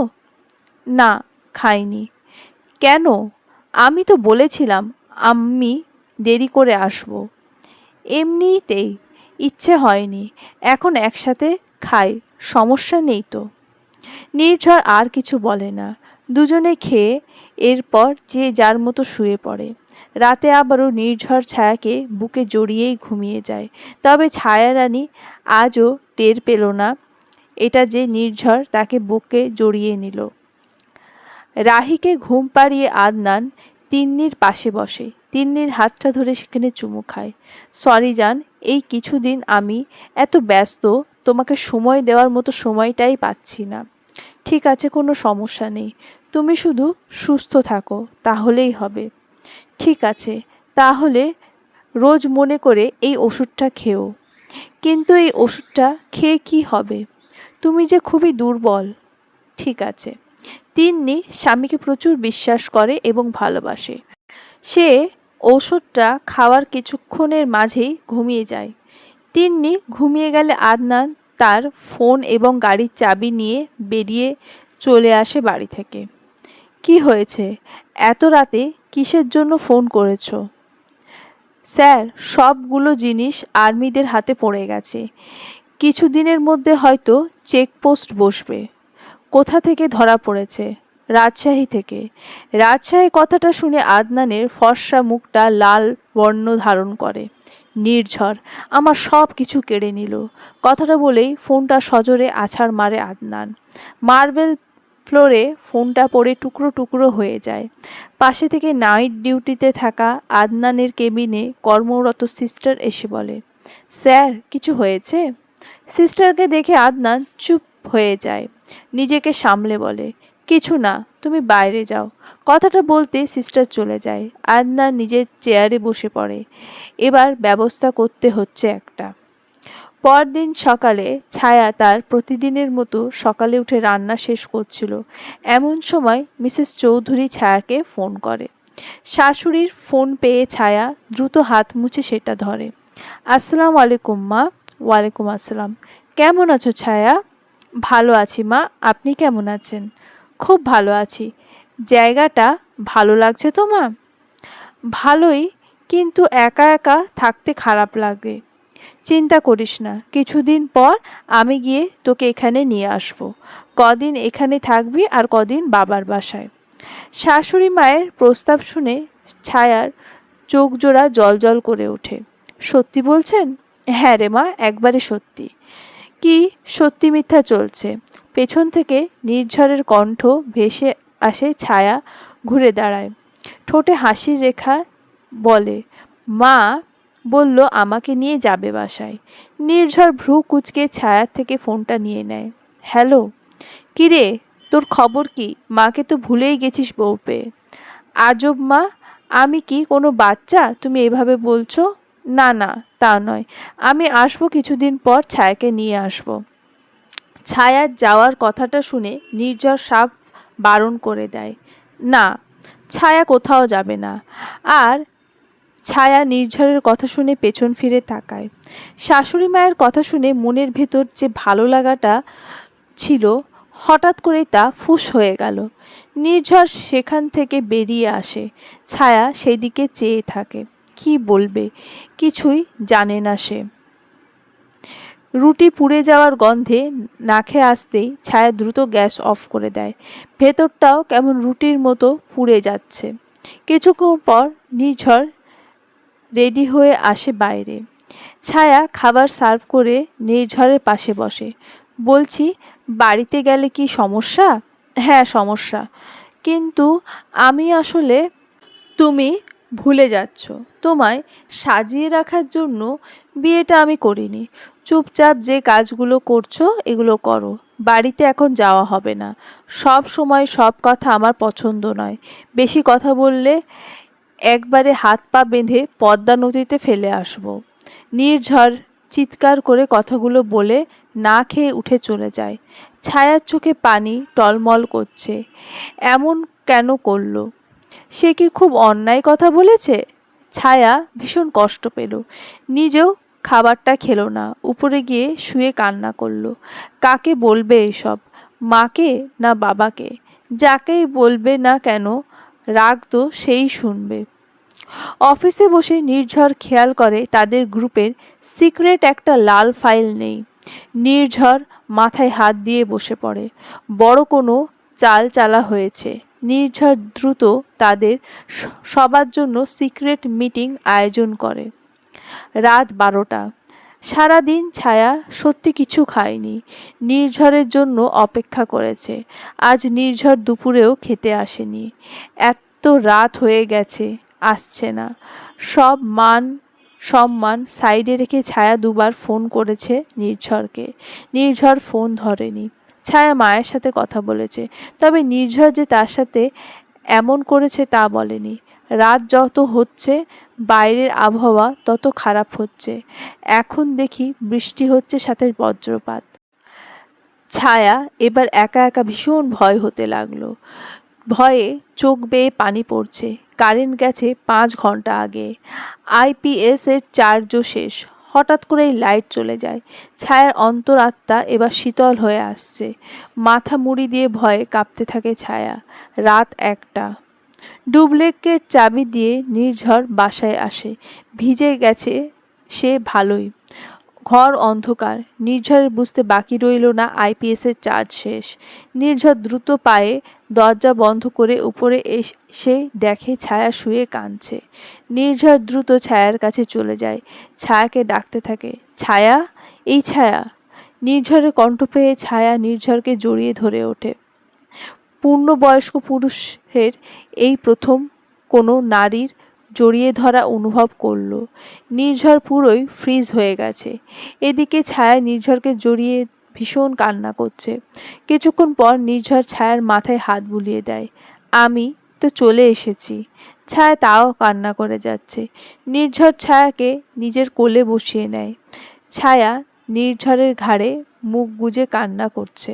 না, খাইনি। কেন? আমি তো বলেছিলাম আমি দেরি করে আসব। এমনিতেই ইচ্ছে হয়নি। এখন একসাথে খাই, সমস্যা নেই তো। নির্ঝর আর কিছু বলে না। দুজনে খেয়ে এরপর যে যার মতো শুয়ে পড়ে। রাতে আবারও নির্ঝর ছায়াকে বুকে জড়িয়েই ঘুমিয়ে যায়। তবে ছায়ারানী আজও টের পেল না এটা যে নির্ঝর তাকে বুকে জড়িয়ে নিল। রাহিকে ঘুম পাড়িয়ে আদনান তিন্নির পাশে বসে। তিন্নির হাতটা ধরে সেখানে চুমু খায়। সরি জান, এই কিছুদিন আমি এত ব্যস্ত, তোমাকে সময় দেওয়ার মতো সময়টাই পাচ্ছি না। ঠিক আছে, কোনো সমস্যা নেই। তুমি শুধু সুস্থ থাকো, তাহলেই হবে। ঠিক আছে, তাহলে রোজ মনে করে এই ওষুধটা খেও। কিন্তু এই ওষুধটা খেয়ে কি হবে? তুমি যে খুবই দুর্বল। ঠিক আছে। তিন্নি স্বামীকে প্রচুর বিশ্বাস করে এবং ভালোবাসে। সে ঔষধটা খাওয়ার কিছুক্ষণের মাঝেই ঘুমিয়ে যায়। তিন্নি ঘুমিয়ে গেলে আদনান তার ফোন এবং গাড়ির চাবি নিয়ে বেরিয়ে চলে আসে বাড়ি থেকে। কি হয়েছে? এত রাতে কিসের জন্য ফোন করেছো? স্যার, সবগুলো জিনিস আর্মিদের হাতে পড়ে গেছে। কিছুদিনের মধ্যে হয়তো চেকপোস্ট বসবে। কোথা থেকে ধরা পড়েছে? রাজশাহী থেকে। রাজশাহী কথাটা শুনে আদনানের ফর্সা মুখটা লাল বর্ণ ধারণ করে। নির্ঝর আমার সব কিছু কেড়ে নিল। কথাটা বলেই ফোনটা সজোরে আছাড় মারে আদনান। মার্বেল ফ্লোরে ফোনটা পড়ে টুকরো টুকরো হয়ে যায়। পাশে থেকে নাইট ডিউটিতে থাকা আদনানের কেবিনে কর্মরত সিস্টার এসে বলে, স্যার কিছু হয়েছে? সিস্টারকে দেখে আদনান চুপ হয়ে যায়। নিজেকে সামলে বলে, কিছু না, তুমি বাইরে যাও। কথাটা বলতে সিস্টার চলে যায়। আদনান নিজের চেয়ারে বসে পড়ে। এবার ব্যবস্থা করতে হচ্ছে একটা। পরদিন সকালে ছায়া তার প্রতিদিনের মতো সকালে উঠে রান্না শেষ করছিল। এমন সময় মিসেস চৌধুরী ছায়াকে ফোন করে। শাশুড়ির ফোন পেয়ে ছায়া দ্রুত হাত মুছে সেটা ধরে। আসসালামু আলাইকুম মা। ওয়ালাইকুম আসসালাম। কেমন আছো ছায়া? ভালো আছি মা, আপনি কেমন আছেন? খুব ভালো আছি। জায়গাটা ভালো লাগছে তো মা? ভালোই, কিন্তু একা একা থাকতে খারাপ লাগে। চিন্তা করিস না, কিছুদিন পর আমি গিয়ে তোকে এখানে নিয়ে আসব। কদিন এখানে থাকবি আর কদিন বাবার বাসায়। শাশুড়ি মায়ের প্রস্তাব শুনে ছায়ার চোখ জোড়া জলজল করে ওঠে। সত্যি বলছেন? হ্যাঁ রে মা, একবারে সত্যি। কি সত্যি মিথ্যা চলছে? পেছন থেকে নির্ঝরের কণ্ঠ ভেসে আসে। ছায়া ঘুরে দাঁড়ায়, ঠোঁটে হাসির রেখা। বলে, মা বলল আমাকে নিয়ে যাবে বাসায়। নির্ঝর ভ্রু কুঁচকে ছায়ার থেকে ফোনটা নিয়ে নেয়। হ্যালো, কিরে, তোর খবর কি? মাকে তো ভুলেই গেছিস বউ পেয়ে। আজব মা, আমি কি কোনো বাচ্চা তুমি এভাবে বলছো? না না, তা নয়, আমি আসবো কিছুদিন পর, ছায়াকে নিয়ে আসবো। ছায়ার যাওয়ার কথাটা শুনে নির্ঝর সাপ বারণ করে দেয়। না, ছায়া কোথাও যাবে না। আর ছায়া নির্ঝরের কথা শুনে পেছন ফিরে তাকায়। শাশুড়ি মায়ের কথা শুনে মনের ভেতর যে ভালো লাগাটা ছিল, হঠাৎ করেই তা ফুস হয়ে গেল। নির্ঝর সেখান থেকে বেরিয়ে আসে। ছায়া সেই দিকে চেয়ে থাকে। কি বলবে, কিছুই জানে না সে। রুটি পুড়ে যাওয়ার গন্ধে নাকে আসতেই ছায়া দ্রুত গ্যাস অফ করে দেয়। ভেতরটাও কেমন রুটির মতো পুড়ে যাচ্ছে। কিছুক্ষণ পর নির্ঝর রেডি হয়ে আসে বাইরে। ছায়া খাবার সার্ভ করে নির্ঝরের পাশে বসে। বলছি, বাড়িতে গেলে কি সমস্যা? হ্যাঁ সমস্যা, কিন্তু আমি আসলে, তুমি ভুলে যাচ্ছ, তোমায় সাজিয়ে রাখার জন্য বিয়েটা আমি করিনি। চুপচাপ যে কাজগুলো করছো এগুলো করো। বাড়িতে এখন যাওয়া হবে না। সব সময় সব কথা আমার পছন্দ নয়। বেশি কথা বললে একবারে হাত পা বেঁধে পদ্মা নদীতে ফেলে আসবো। নির্ঝর চিৎকার করে কথাগুলো বলে না খেয়ে উঠে চলে যায়। ছায়ার চোখে পানি টলমল করছে। এমন কেন করলো? সে কি খুব অন্যায় কথা বলেছে? ছায়া ভীষণ কষ্ট পেল। নিজেও খাবারটা খেলো না, উপরে গিয়ে শুয়ে কান্না করলো। কাকে বলবে এসব? মাকে না বাবাকে? যাকেই বলবে না কেন, রাগ তো সেই শুনবে। অফিসে বসে নির্ঝর খেয়াল করে তাদের গ্রুপের সিক্রেট একটা লাল ফাইল নেই। নির্ঝর মাথায় হাত দিয়ে বসে পড়ে। বড় কোনো চাল চালা হয়েছে। নির্ঝর দ্রুত তাদের সবার জন্য সিক্রেট মিটিং আয়োজন করে। রাত 12টা। সারাদিন ছায়া সত্যি কিছু খায়নি। নির্ঝরের জন্য অপেক্ষা করেছে। আজ নির্ঝর দুপুরেও খেতে আসেনি। এত রাত হয়ে গেছে, আসছে না। সব মান সম্মান সাইডে রেখে ছায়া দুবার ফোন করেছে নির্ঝরকে। নির্ঝর ফোন ধরেনি। ছায়া মায়ের সাথে কথা বলেছে, তবে নির্ঝর যে তার সাথে এমন করেছে তা বলেনি। রাত যত হচ্ছে বাইরের আবহাওয়া তত খারাপ হচ্ছে। এখন দেখি বৃষ্টি হচ্ছে, সাথে বজ্রপাত। ছায়া এবার একা একা ভীষণ ভয় হতে লাগলো। ভয়ে চোখ বেয়ে পানি পড়ছে। কারেন্ট গেছে 5 ঘন্টা আগে। আইপিএস এর চার্জও শেষ। হঠাৎ করেই লাইট চলে যায়। ছায়ার অন্তরাত্মা এবার শীতল হয়ে আসছে। মাথা মুড়ি দিয়ে ভয়ে কাঁপতে থাকে ছায়া। রাত 1টা। ডুবলেকের চাবি দিয়ে নির্ঝর বাসায় আসে। ভিজে গেছে সে ভালোই। ঘর অন্ধকার। নির্ঝরের বুঝতে বাকি রইল না আইপিএস এর চার্জ শেষ। নির্ঝর দ্রুত পায়ে দরজা বন্ধ করে উপরে এসে দেখে ছায়া শুয়ে কাঁদছে। নির্ঝর দ্রুত ছায়ার কাছে চলে যায়। ছায়াকে ডাকতে থাকে, ছায়া, এই ছায়া। নির্ঝরের কণ্ঠ পেয়ে ছায়া নির্ঝরকে জড়িয়ে ধরে ওঠে। পূর্ণবয়স্ক পুরুষের এই প্রথম কোনো নারীর জড়িয়ে ধরা অনুভব করল। নির্ঝর পুরোই ফ্রিজ হয়ে গেছে। এদিকে ছায়া নির্ঝরকে জড়িয়ে ভীষণ কান্না করছে। কিছুক্ষণ পর নির্ঝর ছায়ার মাথায় হাত বুলিয়ে দেয়। আমি তো চলে এসেছি। ছায়া তাও কান্না করে যাচ্ছে। নির্ঝর ছায়াকে নিজের কোলে বসিয়ে নেয়। ছায়া নির্ঝরের ঘাড়ে মুখ গুজে কান্না করছে।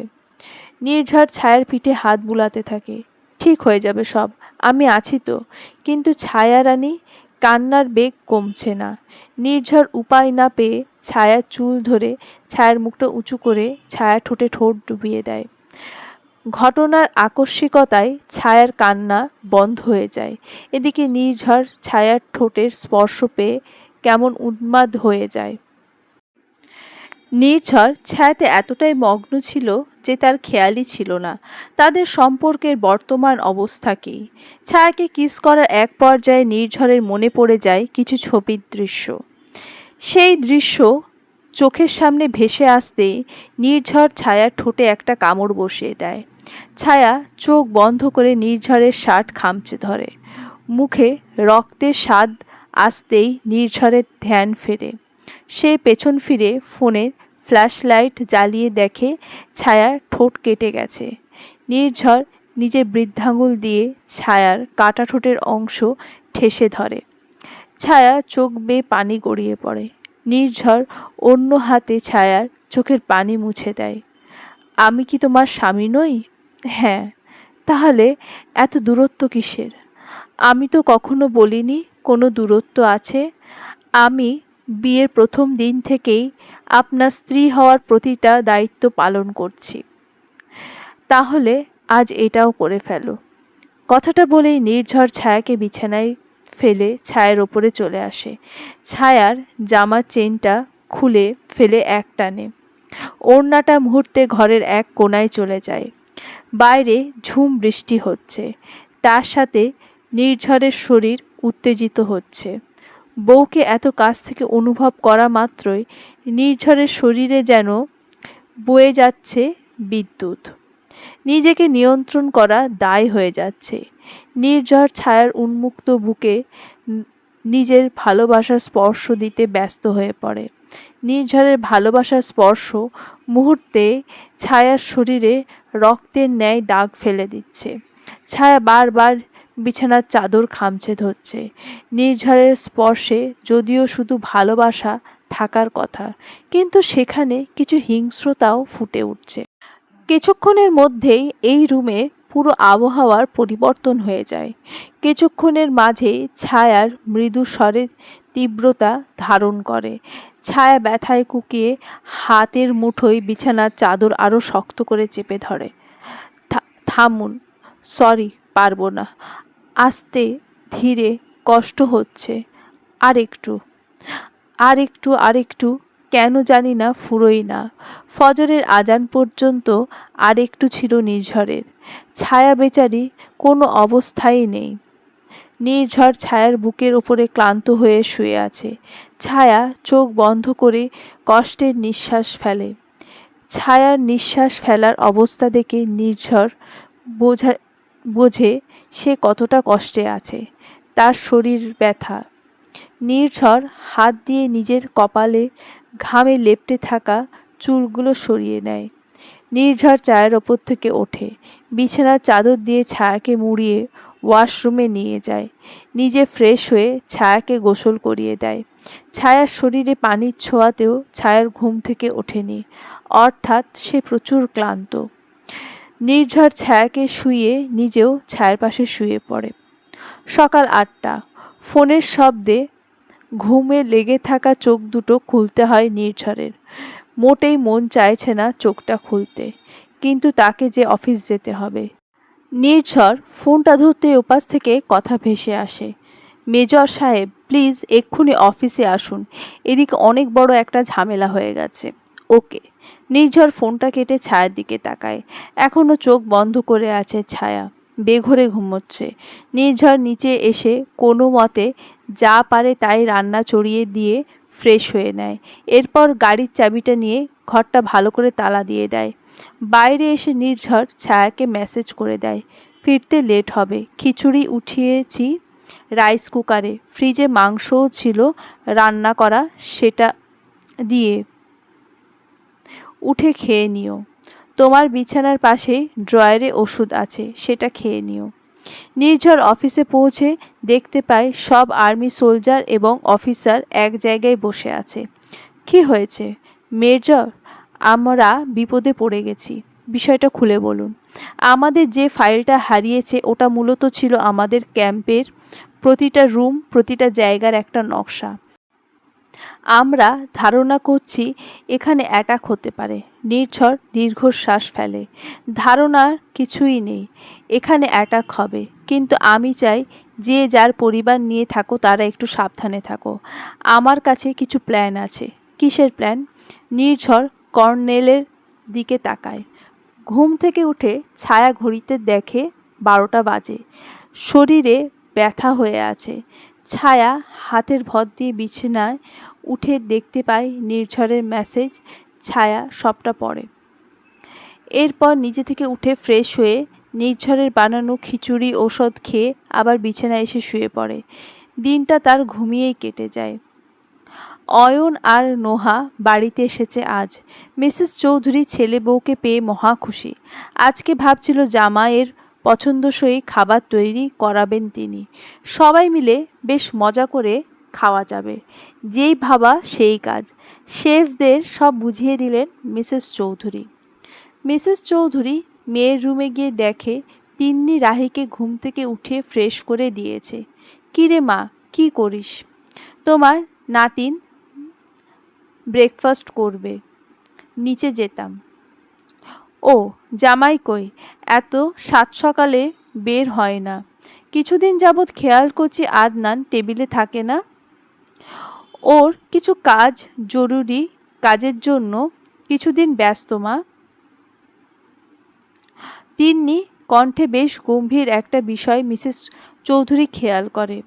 নির্ঝর ছায়ার পিঠে হাত বুলাতে থাকে। ঠিক হয়ে যাবে সব, আমি আছি তো। কিন্তু ছায়া রানী কান্নার বেগ কমছে না। নির্ঝর উপায় না পেয়ে ছায়ার চুল ধরে ছায়ার মুখটা উঁচু করে ছায়া ঠোঁটে ঠোঁট ডুবিয়ে দেয়। ঘটনার আকস্মিকতায় ছায়ার কান্না বন্ধ হয়ে যায়। এদিকে নির্ঝর ছায়ার ঠোঁটের স্পর্শ পেয়ে কেমন উন্মাদ হয়ে যায়। নির্ঝর ছায়াতে এতটাই মগ্ন ছিল যে তার খেয়ালই ছিল না তাদের সম্পর্কের বর্তমান অবস্থাকেই। ছায়াকে কিস করার এক পর্যায়ে নির্ঝরের মনে পড়ে যায় কিছু ছবির দৃশ্য। সেই দৃশ্য চোখের সামনে ভেসে আসতেই নির্ঝর ছায়ার ঠোঁটে একটা কামড় বসিয়ে দেয়। ছায়া চোখ বন্ধ করে নির্ঝরের শার্ট খামচে ধরে। মুখে রক্তের স্বাদ আসতেই নির্ঝরের ধ্যান ফেরে। সে পেছন ফিরে ফোনের ফ্ল্যাশলাইট জ্বালিয়ে দেখে ছায়ার ঠোঁট কেটে গেছে। নির্ঝর নিজের বৃদ্ধাঙ্গুল দিয়ে ছায়ার কাটা ঠোঁটের অংশ ঠেসে ধরে। ছায়া চোখ বেয়ে পানি গড়িয়ে পড়ে। নির্ঝর অন্য হাতে ছায়ার চোখের পানি মুছে দেয়। আমি কি তোমার স্বামী নই? হ্যাঁ। তাহলে এত দূরত্ব কিসের? আমি তো কখনো বলিনি কোনো দূরত্ব আছে। আমি বিয়ের প্রথম দিন থেকেই আপনার স্ত্রী হওয়ার প্রতিটা দায়িত্ব পালন করছি। তাহলে আজ এটাও করে ফেলো। কথাটা বলেই নির্ঝর ছায়াকে বিছানায় ফেলে ছায়ার ওপরে চলে আসে। ছায়ার জামার চেনটা খুলে ফেলে এক টানে। ওড়নাটা মুহূর্তে ঘরের এক কোণায় চলে যায়। বাইরে ঝুম বৃষ্টি হচ্ছে, তার সাথে নির্ঝরের শরীর উত্তেজিত হচ্ছে। বউকে এত কাছ থেকে অনুভব করা মাত্রই নির্ঝরের শরীরে যেন বয়ে যাচ্ছে বিদ্যুৎ। নিজেকে নিয়ন্ত্রণ করা দায় হয়ে যাচ্ছে। নির্ঝর ছায়ার উন্মুক্ত বুকে নিজের ভালোবাসার স্পর্শ দিতে ব্যস্ত হয়ে পড়ে। নির্ঝরের ভালোবাসার স্পর্শ মুহূর্তে ছায়ার শরীরে রক্তের ন্যায় দাগ ফেলে দিচ্ছে। ছায়া বারবার বিছানার চাদর খামচে ধরছে। নির্ঝরের স্পর্শে যদিও শুধু ভালোবাসা থাকার কথা, কিন্তু সেখানে কিছু হিংস্রতাও ফুটে উঠছে। কিছুক্ষণের মধ্যেই এই রুমে পুরো আবহাওয়ার পরিবর্তন হয়ে যায়। কিছুক্ষণের মাঝেই ছায়ার মৃদু স্বরের তীব্রতা ধারণ করে। ছায়া ব্যথায় কুকিয়ে হাতের মুঠোয় বিছানার চাদর আরও শক্ত করে চেপে ধরে। থামুন, সরি, পারবো না। আস্তে ধীরে, কষ্ট হচ্ছে। আর একটু, আর একটু, আর একটু, কেন জানি না ফুরোই না। ফজরের আজান পর্যন্ত আর একটু ছিল নির্ঝরের। ছায়া বেচারি কোনো অবস্থায় নেই। নির্ঝর ছায়ার বুকের ওপরে ক্লান্ত হয়ে শুয়ে আছে। ছায়া চোখ বন্ধ করে কষ্টের নিঃশ্বাস ফেলে। ছায়ার নিঃশ্বাস ফেলার অবস্থা দেখে নির্ঝর বোঝে সে কতটা কষ্টে আছে। তার শরীর ব্যথা। নির্ঝর হাত দিয়ে নিজের কপালে ঘামে লেপ্টে থাকা চুলগুলো সরিয়ে নেয়। নির্ঝর চায়ের ওপর থেকে ওঠে, বিছানার চাদর দিয়ে ছায়াকে মুড়িয়ে ওয়াশরুমে নিয়ে যায়। নিজে ফ্রেশ হয়ে ছায়াকে গোসল করিয়ে দেয়। ছায়ার শরীরে পানির ছোঁয়াতেও ছায়ার ঘুম থেকে ওঠেনি, অর্থাৎ সে প্রচুর ক্লান্ত। নির্ঝর ছায়াকে শুইয়ে নিজেও ছায়ার পাশে শুয়ে পড়ে। সকাল 8টা। ফোনের শব্দে ঘুমে লেগে থাকা চোখ দুটো খুলতে হয় নির্ঝরের। মোটেই মন চাইছে না চোখটা খুলতে, কিন্তু তাকে যে অফিস যেতে হবে। নির্ঝর ফোনটা ধরতেই ওপাশ থেকে কথা ভেসে আসে। মেজর সাহেব, প্লিজ এক্ষুনি অফিসে আসুন, এদিকে অনেক বড় একটা ঝামেলা হয়ে গেছে। ওকে। নির্ঝর ফোনটা কেটে ছায়ার দিকে তাকায়। এখনও চোখ বন্ধ করে আছে ছায়া, বেঘোরে ঘুমোচ্ছে। নির্ঝর নিচে এসে কোনো মতে যা পারে তাই রান্না চড়িয়ে দিয়ে ফ্রেশ হয়ে নেয়। এরপর গাড়ির চাবিটা নিয়ে ঘরটা ভালো করে তালা দিয়ে দেয়। বাইরে এসে নির্ঝর ছায়াকে মেসেজ করে দেয়, ফিরতে লেট হবে। খিচুড়ি উঠিয়েছি রাইস কুকারে, ফ্রিজে মাংসও ছিল রান্না করা, সেটা দিয়ে উঠে খেয়ে নিও। তোমার বিছানার পাশে ড্রয়ারে ওষুধ আছে, সেটা খেয়ে নিও। নির্ঝর অফিসে পৌঁছে দেখতে পায় সব আর্মি সোলজার এবং অফিসার এক জায়গায় বসে আছে। কি হয়েছে মেজর? আমরা বিপদে পড়ে গেছি। বিষয়টা খুলে বলুন। আমাদের যে ফাইলটা হারিয়েছে ওটা মূলত ছিল আমাদের ক্যাম্পের প্রতিটা রুম, প্রতিটা জায়গার একটা নকশা। আমরা ধারণা করছি এখানে অ্যাটাক হতে পারে। নির্ঝর দীর্ঘশ্বাস ফেলে। ধারণার কিছুই নেই, এখানে অ্যাটাক হবে, কিন্তু আমি চাই যে যার পরিবার নিয়ে থাকো তারা একটু সাবধানে থাকো। আমার কাছে কিছু প্ল্যান আছে। কিসের প্ল্যান? নির্ঝর কর্নেলের দিকে তাকায়। ঘুম থেকে উঠে ছায়া ঘড়িতে দেখে 12টা বাজে। শরীরে ব্যথা হয়ে আছে। ছায়া হাতের ভর দিয়ে বিছানায় উঠে দেখতে পায় নির্ঝরের মেসেজ। ছায়া সবটা পড়ে। এরপর নিজে থেকে উঠে ফ্রেশ হয়ে নির্ঝরের বানানো খিচুড়ি ওষুধ খেয়ে আবার বিছানায় এসে শুয়ে পড়ে। দিনটা তার ঘুমিয়েই কেটে যায়। অয়ন আর নোহা বাড়িতে এসেছে আজ। মিসেস চৌধুরী ছেলে বউকে পেয়ে মহা খুশি। আজকে ভাবছিল জামাইয়ের পছন্দসই খাবার তৈরি করাবেন তিনি। সবাই মিলে বেশ মজা করে খাওয়া যাবে। যেই ভাবা সেই কাজ। শেফদের সব বুঝিয়ে দিলেন মিসেস চৌধুরী। মিসেস চৌধুরী মেয়ের রুমে গিয়ে দেখে তিন্নি রাহিকে ঘুম থেকে উঠিয়ে ফ্রেশ করে দিয়েছে। কিরে মা, কি করিস? তোমার নাতিন ব্রেকফাস্ট করবে, নিচে যেতাম। ও, জামাই কই? এত সাত সকালে বের হয় না। কিছুদিন যাবৎ খেয়াল করছি আদনান টেবিলে থাকে না। ওর কিছু কাজ, জরুরি কাজের জন্য কিছুদিন ব্যস্ত মা। তিন্নি কণ্ঠে বেশ গম্ভীর একটা বিষয় মিসেস চৌধুরী খেয়াল করে,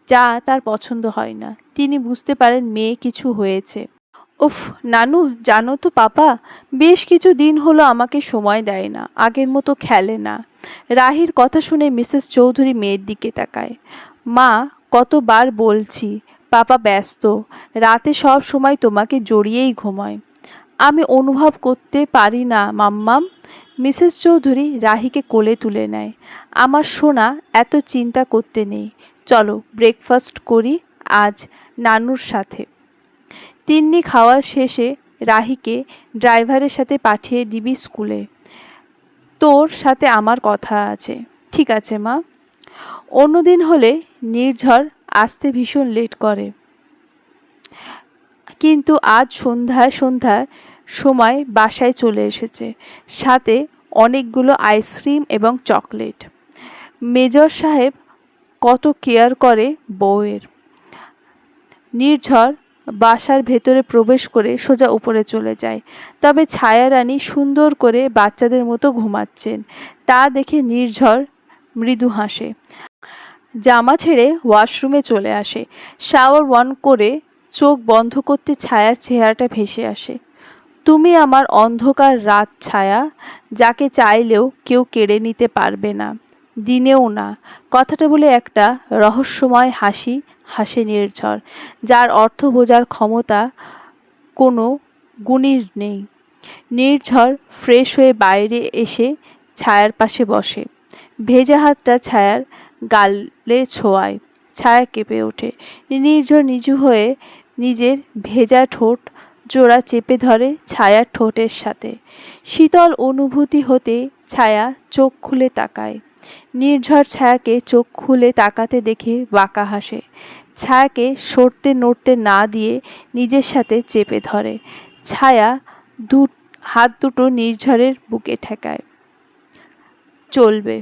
যা তার পছন্দ হয় না। তিনি বুঝতে পারেন মেয়ে কিছু হয়েছে। উফ নানু, জানো তো পাপা বেশ কিছু দিন হলো আমাকে সময় দেয় না, আগের মতো খেলে না। রাহির কথা শুনে মিসেস চৌধুরী মেয়ের দিকে তাকায়। মা, কতবার বলছি পাপা ব্যস্ত, রাতে সব সময় তোমাকে জড়িয়েই ঘুমায়। আমি অনুভব করতে পারি না মাম্মাম। মিসেস চৌধুরী রাহিকে কোলে তুলে নেয়। আমার সোনা, এত চিন্তা করতে নেই। চলো ব্রেকফাস্ট করি আজ নানুর সাথে। তিন্নি খাওয়া শেষে রাহিকে ড্রাইভারের সাথে পাঠিয়ে দিবি স্কুলে। তোর সাথে আমার কথা আছে। ঠিক আছে মা। অন্যদিন হলে নির্ঝর আসতে ভীষণ লেট করে, কিন্তু আজ সন্ধ্যায় সময় বাসায় চলে এসেছে, সাথে অনেকগুলো আইসক্রিম এবং চকলেট। মেজর সাহেব কত কেয়ার করে বউয়ের। নির্ঝর বাসার ভেতরে প্রবেশ করে সোজা উপরে চলে যায়। তবে ছায়া রানী সুন্দর করে বাচ্চাদের মতো ঘুমাচ্ছেন, তা দেখে নির্ঝর মৃদু হাসে। জামা ছেড়ে ওয়াশরুমে চলে আসে। শাওয়ার অন করে চোখ বন্ধ করতে ছায়ার চেহারাটা ভেসে আসে। তুমি আমার অন্ধকার রাত ছায়া, যাকে চাইলেও কেউ কেড়ে নিতে পারবে না, দিনেও না। কথাটা বলে একটা রহস্যময় হাসি হাসে নির্ঝর, যার অর্থ বোঝার ক্ষমতা কোনো গুণীর নেই। নির্ঝর ফ্রেশ হয়ে বাইরে এসে ছায়ার পাশে বসে। ভেজা হাতটা ছায়ার গালে ছোঁয়ায়। ছায়া কেঁপে ওঠে। নির্ঝর নিচু হয়ে নিজের ভেজা ঠোঁট জোড়া চেপে ধরে ছায়ার ঠোঁটের সাথে। শীতল অনুভূতি হতে ছায়া চোখ খুলে তাকায়। নির্ঝর ছায়াকে চোখ খুলে তাকাতে দেখে বাঁকা হাসে। ছায়াকে সরতে নড়তে না দিয়ে নিজের সাথে চেপে ধরে। ছায়া হাত দুটো নির্ঝরের বুকে ঠেকায়। চলবে।